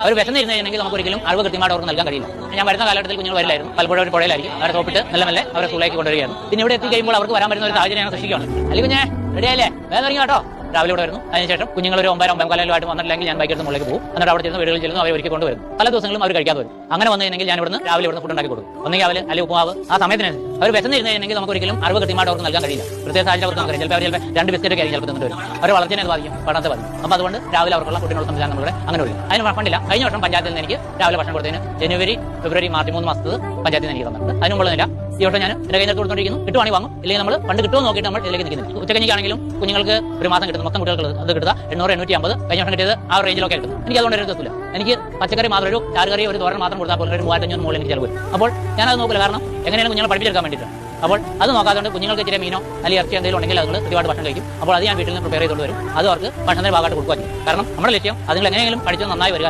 അവർ വിശന്നിരുന്നെങ്കിൽ നമുക്ക് ഒരിക്കലും അറിവ് കൃത്യമായിട്ട് അവർക്ക് നൽകാൻ കഴിയില്ല. ഞാൻ വരുന്ന കാലഘട്ടത്തിൽ കുഞ്ഞുങ്ങൾ വരില്ലായിരുന്നു, പലപ്പോഴും ഒരു പുഴയിലായിരിക്കും, അവരെ തോപ്പിട്ട് നല്ല അവരെ സ്കൂളിലേക്ക് കൊണ്ടുവരികയാണ്. പിന്നെ ഇവിടെ എത്തിക്കഴിയുമ്പോൾ അവർക്ക് വരാൻ വരുന്ന ഒരു സാഹചര്യം സൃഷ്ടിക്കുകയാണ്. അല്ലെങ്കിൽ കുഞ്ഞെ റെഡിയായില്ലേ, വേഗം തുടങ്ങി കേട്ടോ. രാവിലെ ഇവിടെ വരുന്നു, അതിനുശേഷം കുഞ്ഞുങ്ങൾ ഒരു 9-9:15 വന്നിട്ടില്ലെങ്കിൽ ഞാൻ ബൈക്ക് എടുത്ത് മുകളിലേക്ക് പോകും. എന്നിട്ട് അവിടെ ചെന്ന് വീടുകളിൽ ചെല്ലുന്നു, അവർ ഒരുക്കി കൊണ്ടുവരും. പല ദിവസങ്ങളും അവർ കഴിക്കാതെ വരും. അങ്ങനെ വന്നു കഴിഞ്ഞെങ്കിൽ ഞാൻ ഇവിടുന്ന് രാവിലെ ഫുഡ് ഉണ്ടാക്കി കൊടുക്കും. ഒന്നെങ്കിൽ അവല് അല്ലെങ്കിൽ ഉപ്പുമാവ് ആ സമയത്തിന് അവർ വിശന്നിരുന്നെങ്കിൽ നമുക്ക് ഒരിക്കലും അറിവ് കൃത്യമായിട്ട് അവർക്ക് നൽകാൻ കഴിയില്ല. പ്രത്യേക സാഹചര്യം അവർക്ക് നമുക്ക് ചിലപ്പോൾ 2 ബിസ്ക്കറ്റ് ഒക്കെ ചിലപ്പോൾ തന്നിട്ട് വരും. അവർ വളർച്ചയെ ബാധിക്കും, പഠനത്തെ ബാധിക്കും. അപ്പോൾ അതുകൊണ്ട് രാവിലെ അവർക്കുള്ള ഫുഡിനുള്ള സംവിധാനം നമ്മുടെ അങ്ങനെ വരും. അതിന് ഫണ്ടില്ല. കഴിഞ്ഞ വർഷം പഞ്ചായത്തിൽ നിന്ന് എനിക്ക് രാവിലെ ഭക്ഷണം കൊടുത്തതിന് ജനുവരി, ഫെബ്രുവരി, മാർച്ച് 3 മാസത്ത് പഞ്ചായത്തിൽ നിന്ന് എനിക്ക് തന്നിട്ടുണ്ട്. അതിനുമുള്ളതില്ല. ഈ വർഷം ഞാൻ എൻ്റെ കയ്യിൽ നിന്ന് കൊടുത്തോണ്ടിരിക്കുന്നു. കിട്ടുവാണെങ്കിൽ വാങ്ങും, ഇല്ലെങ്കിൽ നമ്മൾ ഫണ്ട് കിട്ടുമോ നോക്കിയിട്ട് നമ്മൾ ഇതിലേക്ക് നിൽക്കുന്നത്. ഉച്ചക്കഞ്ഞിക്കാണെങ്കിലും കുഞ്ഞുങ്ങൾക്ക് ഒരു മാസം കിട്ടുന്നു, മൊത്തം കുട്ടികൾക്ക് അത് കിട്ടുക 800-850. കഴിഞ്ഞ വർഷം കിട്ടിയത് ആ റേഞ്ചിലൊക്കെ കിട്ടും. എനിക്ക് അതുകൊണ്ട് ഒരു എത്തില്ല. എനിക്ക് പച്ചക്കറി മാത്രം ഒരു ചാറുകറി ഒരു തോരൻ മാത്രം കൊടുത്താൽ പോലും ഒരു 3500 മുകളിൽ എനിക്ക് ചിലവ് വരും. അപ്പോൾ ഞാനത് നോക്കില്ല, കാരണം എങ്ങനെയാണ് കുഞ്ഞുങ്ങളെ പഠിപ്പിച്ചെടുക്കാൻ വേണ്ടിയിട്ട്. അപ്പോൾ അത് നോക്കാതെ കുഞ്ഞുങ്ങൾക്ക് ഇച്ചിരി മീനോ അല്ലെങ്കിൽ ഇറച്ചി എന്തെങ്കിലും ഉണ്ടെങ്കിൽ അതുങ്ങൾ കൃത്യമായിട്ട് ഭക്ഷണം കഴിക്കും. അപ്പോൾ അത് ഞാൻ വീട്ടിൽ നിന്ന് പ്രിപ്പയർ ചെയ്തുകൊണ്ട് വരും. അത് അവർക്ക് ഭക്ഷണത്തിന് ഭാഗമായിട്ട് കൊടുക്കുക ചെയ്യും. കാരണം നമ്മുടെ ലക്ഷ്യം അതുങ്ങൾ എങ്ങനെയെങ്കിലും പഠിച്ച് നന്നായി വരിക.